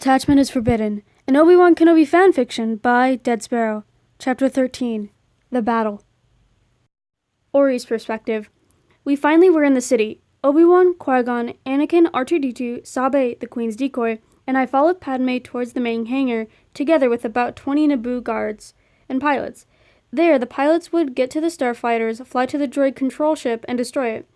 Attachment is Forbidden, an Obi-Wan Kenobi fanfiction by Dead Sparrow. Chapter 13. The Battle. Auri's perspective. We finally were in the city. Obi-Wan, Qui-Gon, Anakin, R2-D2, Sabe, the Queen's decoy, and I followed Padme towards the main hangar, together with about 20 Naboo guards and pilots. There, the pilots would get to the starfighters, fly to the droid control ship, and destroy it.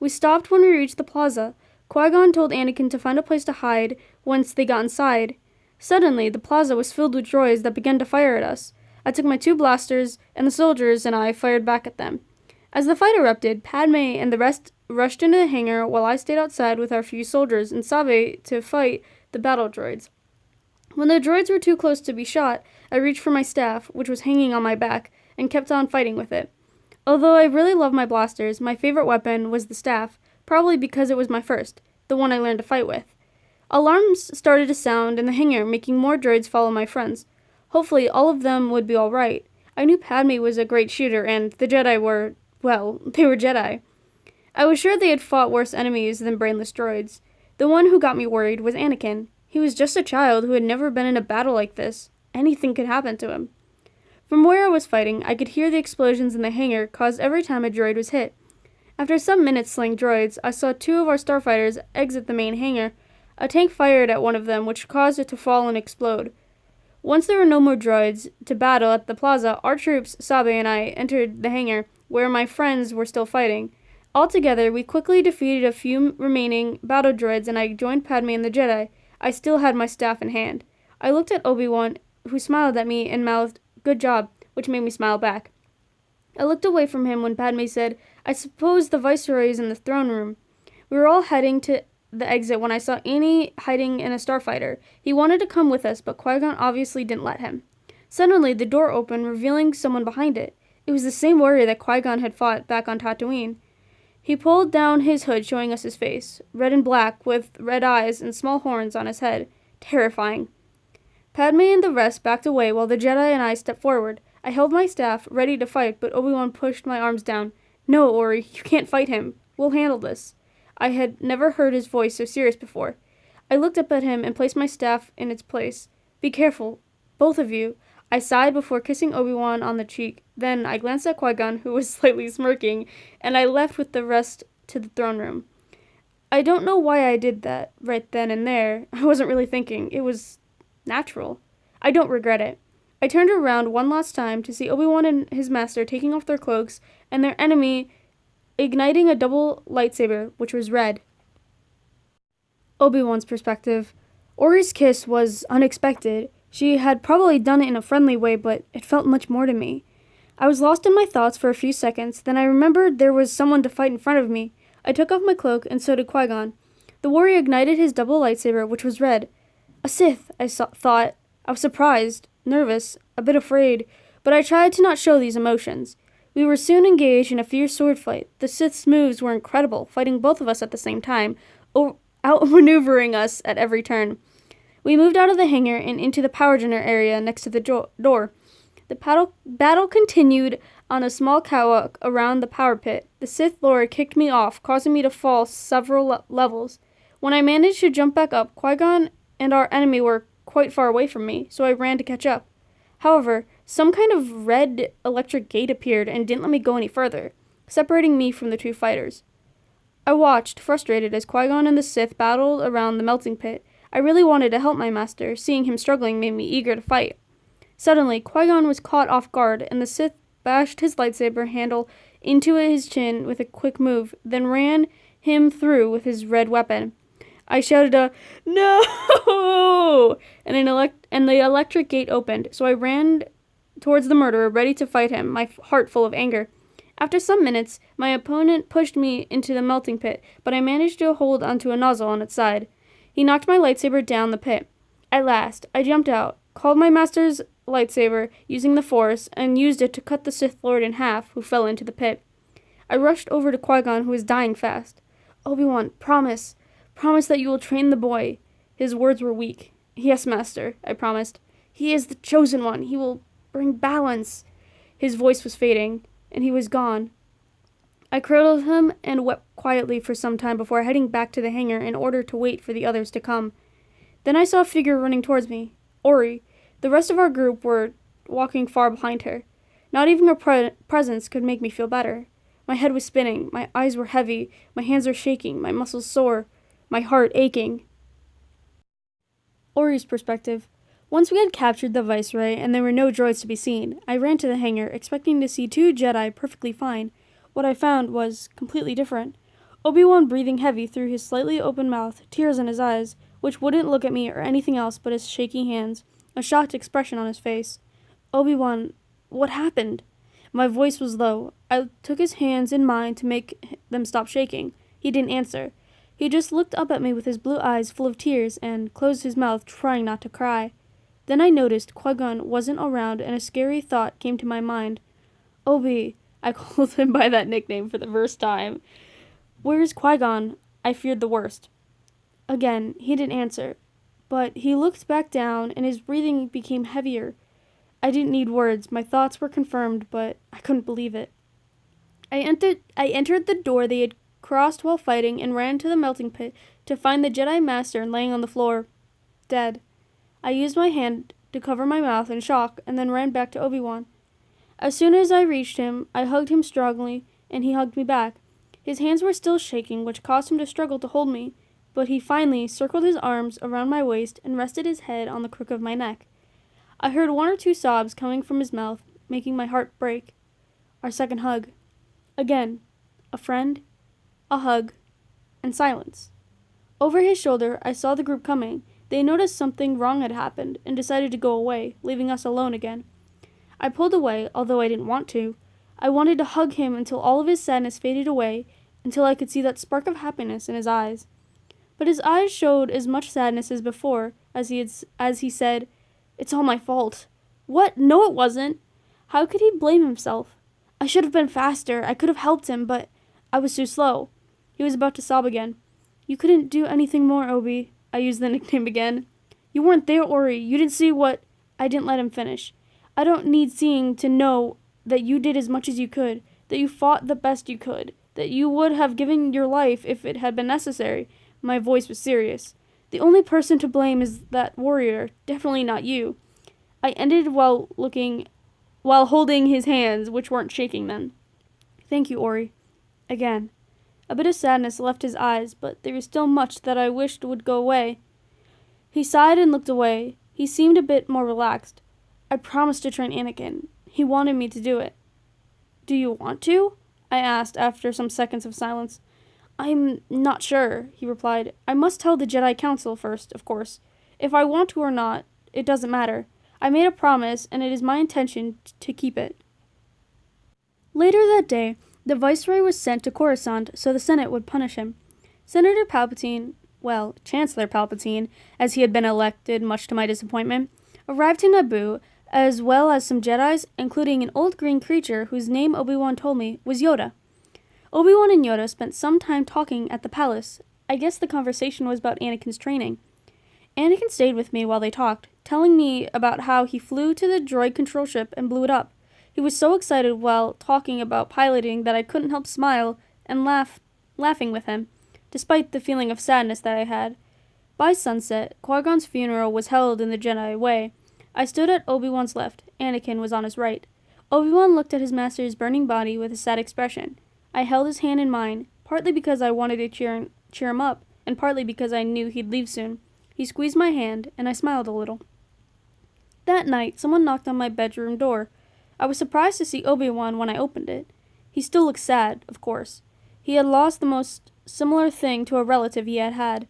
We stopped when we reached the plaza. Qui-Gon told Anakin to find a place to hide once they got inside. Suddenly, the plaza was filled with droids that began to fire at us. I took my 2 blasters, and the soldiers and I fired back at them. As the fight erupted, Padme and the rest rushed into the hangar while I stayed outside with our few soldiers and Sabe to fight the battle droids. When the droids were too close to be shot, I reached for my staff, which was hanging on my back, and kept on fighting with it. Although I really love my blasters, my favorite weapon was the staff, probably because it was my first, the one I learned to fight with. Alarms started to sound in the hangar, making more droids follow my friends. Hopefully, all of them would be alright. I knew Padme was a great shooter, and the Jedi were, well, they were Jedi. I was sure they had fought worse enemies than brainless droids. The one who got me worried was Anakin. He was just a child who had never been in a battle like this. Anything could happen to him. From where I was fighting, I could hear the explosions in the hangar caused every time a droid was hit. After some minutes slaying droids, I saw 2 of our starfighters exit the main hangar. A tank fired at one of them, which caused it to fall and explode. Once there were no more droids to battle at the plaza, our troops, Sabe and I, entered the hangar, where my friends were still fighting. Altogether, we quickly defeated a few remaining battle droids, and I joined Padme and the Jedi. I still had my staff in hand. I looked at Obi-Wan, who smiled at me and mouthed, "Good job," which made me smile back. I looked away from him when Padme said, "I suppose the Viceroy is in the throne room." We were all heading to the exit when I saw Annie hiding in a starfighter. He wanted to come with us, but Qui-Gon obviously didn't let him. Suddenly, the door opened, revealing someone behind it. It was the same warrior that Qui-Gon had fought back on Tatooine. He pulled down his hood, showing us his face, red and black, with red eyes and small horns on his head. Terrifying. Padme and the rest backed away while the Jedi and I stepped forward. I held my staff, ready to fight, but Obi-Wan pushed my arms down. "No, Ori, you can't fight him. We'll handle this." I had never heard his voice so serious before. I looked up at him and placed my staff in its place. "Be careful, both of you." I sighed before kissing Obi-Wan on the cheek. Then I glanced at Qui-Gon, who was slightly smirking, and I left with the rest to the throne room. I don't know why I did that right then and there. I wasn't really thinking. It was natural. I don't regret it. I turned around one last time to see Obi-Wan and his master taking off their cloaks, and their enemy igniting a double lightsaber, which was red. Obi-Wan's perspective. Ori's kiss was unexpected. She had probably done it in a friendly way, but it felt much more to me. I was lost in my thoughts for a few seconds, then I remembered there was someone to fight in front of me. I took off my cloak, and so did Qui-Gon. The warrior ignited his double lightsaber, which was red. A Sith, I thought. I was surprised, nervous, a bit afraid, but I tried to not show these emotions. We were soon engaged in a fierce sword fight. The Sith's moves were incredible, fighting both of us at the same time, outmaneuvering us at every turn. We moved out of the hangar and into the power generator area next to the door. The battle continued on a small catwalk around the power pit. The Sith Lord kicked me off, causing me to fall several levels. When I managed to jump back up, Qui-Gon and our enemy were quite far away from me, so I ran to catch up. However, some kind of red electric gate appeared and didn't let me go any further, separating me from the 2 fighters. I watched, frustrated, as Qui-Gon and the Sith battled around the melting pit. I really wanted to help my master. Seeing him struggling made me eager to fight. Suddenly, Qui-Gon was caught off guard, and the Sith bashed his lightsaber handle into his chin with a quick move, then ran him through with his red weapon. I shouted a "No!" and the electric gate opened, so I ran towards the murderer, ready to fight him, my heart full of anger. After some minutes, my opponent pushed me into the melting pit, but I managed to hold onto a nozzle on its side. He knocked my lightsaber down the pit. At last, I jumped out, called my master's lightsaber using the Force, and used it to cut the Sith Lord in half, who fell into the pit. I rushed over to Qui-Gon, who was dying fast. "Obi-Wan, promise that you will train the boy." His words were weak. "Yes, Master," I promised. "He is the chosen one. He will bring balance." His voice was fading, and he was gone. I cradled him and wept quietly for some time before heading back to the hangar in order to wait for the others to come. Then I saw a figure running towards me. Ori. The rest of our group were walking far behind her. Not even her presence could make me feel better. My head was spinning, my eyes were heavy, my hands were shaking, my muscles sore, my heart aching. Ori's perspective. Once we had captured the Viceroy and there were no droids to be seen, I ran to the hangar, expecting to see 2 Jedi perfectly fine. What I found was completely different. Obi-Wan breathing heavy through his slightly open mouth, tears in his eyes, which wouldn't look at me or anything else but his shaky hands, a shocked expression on his face. Obi-Wan, what happened? My voice was low. I took his hands in mine to make them stop shaking. He didn't answer. He just looked up at me with his blue eyes full of tears and closed his mouth, trying not to cry. Then I noticed Qui-Gon wasn't around and a scary thought came to my mind. Obi, I called him by that nickname for the first time. Where's Qui-Gon? I feared the worst. Again, he didn't answer, but he looked back down and his breathing became heavier. I didn't need words. My thoughts were confirmed, but I couldn't believe it. I entered the door they had crossed while fighting and ran to the melting pit to find the Jedi Master laying on the floor, dead. I used my hand to cover my mouth in shock and then ran back to Obi-Wan. As soon as I reached him, I hugged him strongly, and he hugged me back. His hands were still shaking, which caused him to struggle to hold me, but he finally circled his arms around my waist and rested his head on the crook of my neck. I heard 1 or 2 sobs coming from his mouth, making my heart break. Our second hug. Again, a friend, a hug, and silence. Over his shoulder, I saw the group coming. They noticed something wrong had happened and decided to go away, leaving us alone again. I pulled away, although I didn't want to. I wanted to hug him until all of his sadness faded away, until I could see that spark of happiness in his eyes. But his eyes showed as much sadness as before, as he said, "It's all my fault." What? No, it wasn't. How could he blame himself? I should have been faster. I could have helped him, but I was too slow. He was about to sob again. You couldn't do anything more, Obi. I used the nickname again. You weren't there, Ori. You didn't see what... I didn't let him finish. I don't need seeing to know that you did as much as you could, that you fought the best you could, that you would have given your life if it had been necessary. My voice was serious. The only person to blame is that warrior, definitely not you. I ended while holding his hands, which weren't shaking then. Thank you, Ori. Again. A bit of sadness left his eyes, but there was still much that I wished would go away. He sighed and looked away. He seemed a bit more relaxed. I promised to train Anakin. He wanted me to do it. Do you want to? I asked after some seconds of silence. I'm not sure, he replied. I must tell the Jedi Council first, of course. If I want to or not, it doesn't matter. I made a promise, and it is my intention to keep it. Later that day, the Viceroy was sent to Coruscant so the Senate would punish him. Senator Palpatine, Chancellor Palpatine, as he had been elected much to my disappointment, arrived in Naboo, as well as some Jedis, including an old green creature whose name Obi-Wan told me was Yoda. Obi-Wan and Yoda spent some time talking at the palace. I guess the conversation was about Anakin's training. Anakin stayed with me while they talked, telling me about how he flew to the droid control ship and blew it up. He was so excited while talking about piloting that I couldn't help smile and laughing with him, despite the feeling of sadness that I had. By sunset, Qui-Gon's funeral was held in the Jedi way. I stood at Obi-Wan's left. Anakin was on his right. Obi-Wan looked at his master's burning body with a sad expression. I held his hand in mine, partly because I wanted to cheer him up, and partly because I knew he'd leave soon. He squeezed my hand, and I smiled a little. That night, someone knocked on my bedroom door. I was surprised to see Obi-Wan when I opened it. He still looked sad, of course. He had lost the most similar thing to a relative he had had.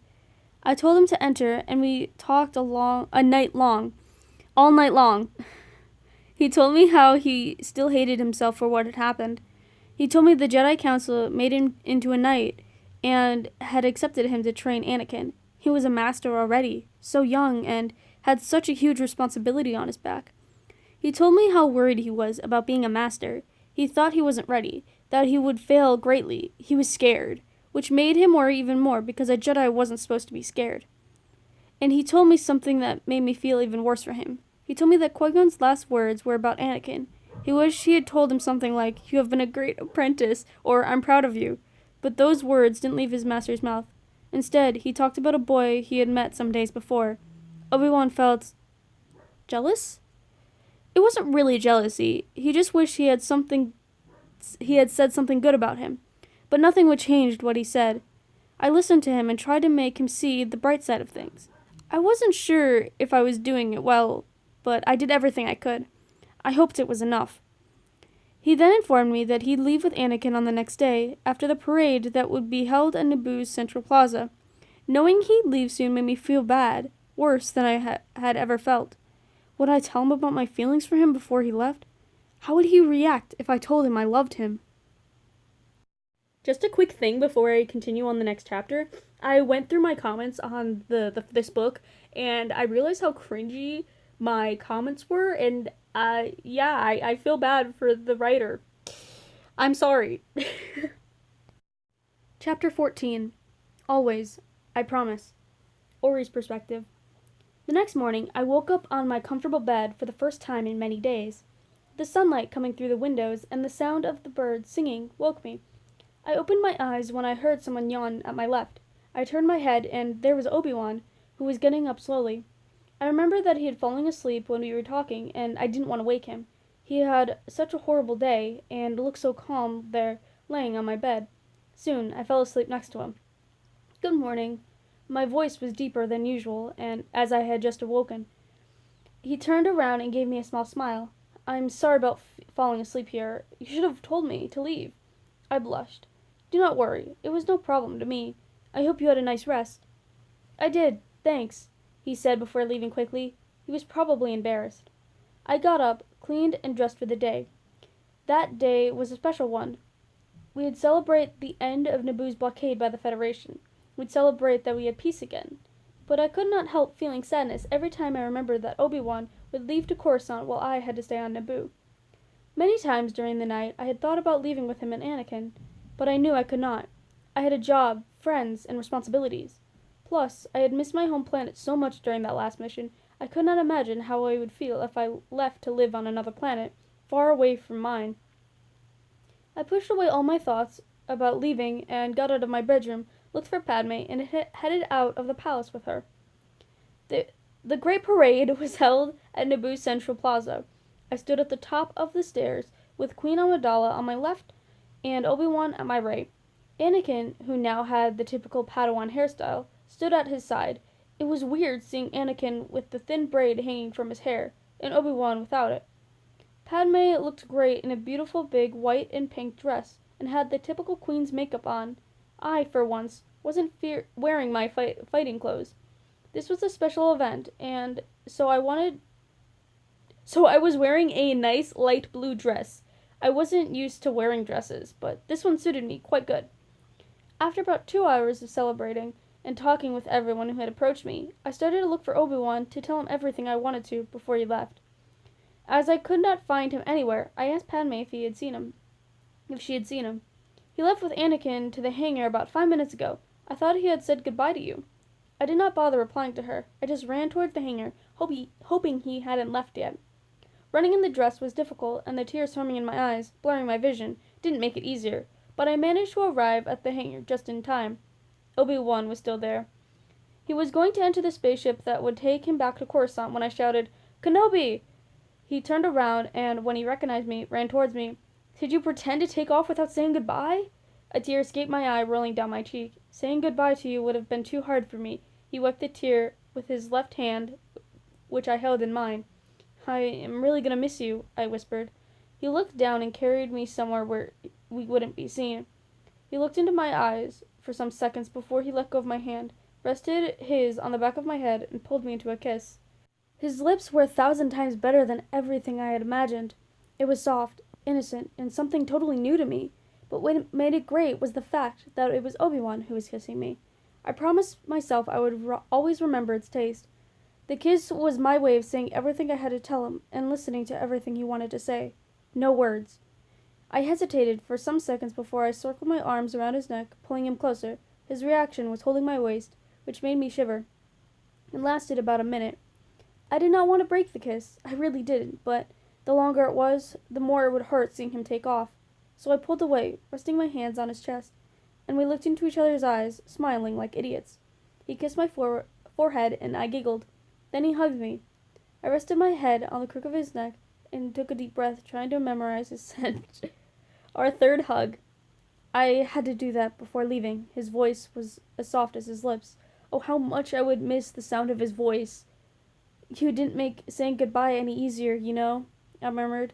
I told him to enter, and we talked all night long. He told me how he still hated himself for what had happened. He told me the Jedi Council made him into a knight and had accepted him to train Anakin. He was a master already, so young, and had such a huge responsibility on his back. He told me how worried he was about being a master. He thought he wasn't ready, that he would fail greatly. He was scared, which made him worry even more because a Jedi wasn't supposed to be scared. And he told me something that made me feel even worse for him. He told me that Qui-Gon's last words were about Anakin. He wished he had told him something like, "You have been a great apprentice," or "I'm proud of you." But those words didn't leave his master's mouth. Instead, he talked about a boy he had met some days before. Obi-Wan felt jealous? It wasn't really jealousy. He just wished he had said something good about him. But nothing would change what he said. I listened to him and tried to make him see the bright side of things. I wasn't sure if I was doing it well, but I did everything I could. I hoped it was enough. He then informed me that he'd leave with Anakin on the next day, after the parade that would be held at Naboo's Central Plaza. Knowing he'd leave soon made me feel bad, worse than I had ever felt. Would I tell him about my feelings for him before he left? How would he react if I told him I loved him? Just a quick thing before I continue on the next chapter. I went through my comments on this book, and I realized how cringy my comments were, and I feel bad for the writer. I'm sorry. Chapter 14. Always, I promise. Auri's perspective. The next morning, I woke up on my comfortable bed for the first time in many days. The sunlight coming through the windows and the sound of the birds singing woke me. I opened my eyes when I heard someone yawn at my left. I turned my head, and there was Obi-Wan, who was getting up slowly. I remember that he had fallen asleep when we were talking, and I didn't want to wake him. He had such a horrible day, and looked so calm there, laying on my bed. Soon, I fell asleep next to him. Good morning. My voice was deeper than usual, and as I had just awoken. He turned around and gave me a small smile. I'm sorry about falling asleep here. You should have told me to leave. I blushed. Do not worry. It was no problem to me. I hope you had a nice rest. I did, thanks, he said before leaving quickly. He was probably embarrassed. I got up, cleaned, and dressed for the day. That day was a special one. We'd celebrate the end of Naboo's blockade by the Federation. We'd celebrate that we had peace again. But I could not help feeling sadness every time I remembered that Obi-Wan would leave to Coruscant while I had to stay on Naboo. Many times during the night I had thought about leaving with him and Anakin, but I knew I could not. I had a job, friends, and responsibilities. Plus, I had missed my home planet so much during that last mission, I could not imagine how I would feel if I left to live on another planet, far away from mine. I pushed away all my thoughts about leaving and got out of my bedroom, looked for Padme, and headed out of the palace with her. The great parade was held at Naboo's Central Plaza. I stood at the top of the stairs, with Queen Amidala on my left and Obi-Wan at my right. Anakin, who now had the typical Padawan hairstyle, stood at his side. It was weird seeing Anakin with the thin braid hanging from his hair, and Obi-Wan without it. Padme looked great in a beautiful big white and pink dress, and had the typical queen's makeup on. I, for once, wasn't wearing my fighting clothes. This was a special event, and so I was wearing a nice light blue dress. I wasn't used to wearing dresses, but this one suited me quite good. After about 2 hours of celebrating and talking with everyone who had approached me, I started to look for Obi-Wan to tell him everything I wanted to before he left. As I could not find him anywhere, I asked Padme if she had seen him. He left with Anakin to the hangar about 5 minutes ago. I thought he had said goodbye to you. I did not bother replying to her. I just ran towards the hangar, hoping he hadn't left yet. Running in the dress was difficult, and the tears swimming in my eyes, blurring my vision, didn't make it easier, but I managed to arrive at the hangar just in time. Obi-Wan was still there. He was going to enter the spaceship that would take him back to Coruscant when I shouted, "Kenobi!" He turned around, and when he recognized me, ran towards me. Did you pretend to take off without saying goodbye? A tear escaped my eye, rolling down my cheek. Saying goodbye to you would have been too hard for me. He wiped the tear with his left hand, which I held in mine. I am really going to miss you, I whispered. He looked down and carried me somewhere where we wouldn't be seen. He looked into my eyes for some seconds before he let go of my hand, rested his on the back of my head, and pulled me into a kiss. His lips were 1,000 times better than everything I had imagined. It was soft, innocent, and something totally new to me. But what made it great was the fact that it was Obi-Wan who was kissing me. I promised myself I would always remember its taste. The kiss was my way of saying everything I had to tell him and listening to everything he wanted to say. No words. I hesitated for some seconds before I circled my arms around his neck, pulling him closer. His reaction was holding my waist, which made me shiver. It lasted about a minute. I did not want to break the kiss. I really didn't, but the longer it was, the more it would hurt seeing him take off. So I pulled away, resting my hands on his chest. and we looked into each other's eyes, smiling like idiots. He kissed my forehead, and I giggled. Then he hugged me. I rested my head on the crook of his neck and took a deep breath, trying to memorize his scent. Our third hug. I had to do that before leaving. His voice was as soft as his lips. Oh, how much I would miss the sound of his voice. You didn't make saying goodbye any easier, you know, I murmured.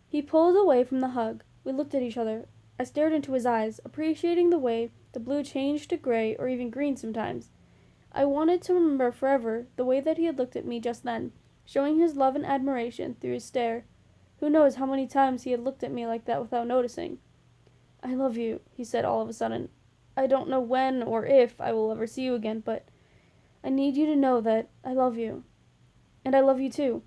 He pulled away from the hug. We looked at each other. I stared into his eyes, appreciating the way the blue changed to gray or even green sometimes. I wanted to remember forever the way that he had looked at me just then, showing his love and admiration through his stare. Who knows how many times he had looked at me like that without noticing. I love you, he said all of a sudden. I don't know when or if I will ever see you again, but I need you to know that I love you. And I love you too,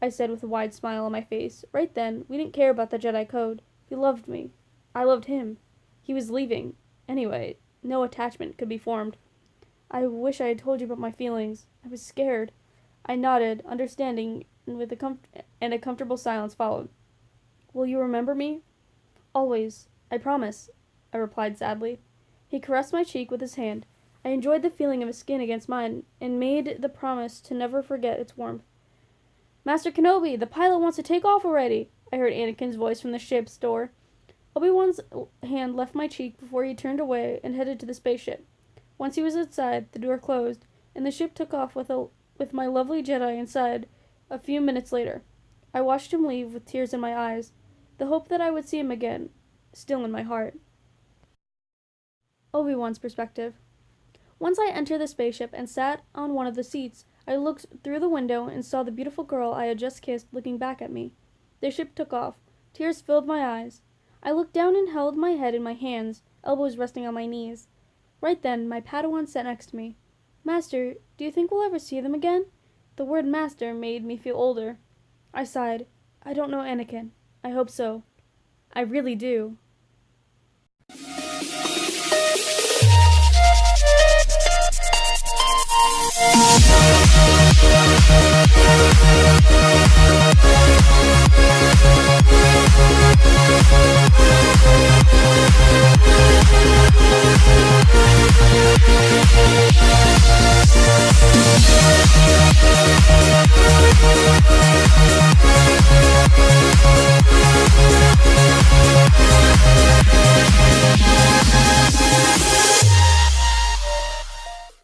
I said with a wide smile on my face. Right then, we didn't care about the Jedi Code. He loved me. I loved him. He was leaving. Anyway, no attachment could be formed. I wish I had told you about my feelings. I was scared. I nodded, understanding, and a comfortable silence followed. Will you remember me? Always. I promise, I replied sadly. He caressed my cheek with his hand. I enjoyed the feeling of his skin against mine, and made the promise to never forget its warmth. Master Kenobi, the pilot wants to take off already, I heard Anakin's voice from the ship's door. Obi-Wan's hand left my cheek before he turned away and headed to the spaceship. Once he was outside, the door closed, and the ship took off with my lovely Jedi inside a few minutes later. I watched him leave with tears in my eyes, the hope that I would see him again, still in my heart. Obi-Wan's perspective. Once I entered the spaceship and sat on one of the seats, I looked through the window and saw the beautiful girl I had just kissed looking back at me. The ship took off. Tears filled my eyes. I looked down and held my head in my hands, elbows resting on my knees. Right then, my Padawan sat next to me. Master, do you think we'll ever see them again? The word master made me feel older. I sighed. I don't know, Anakin. I hope so. I really do.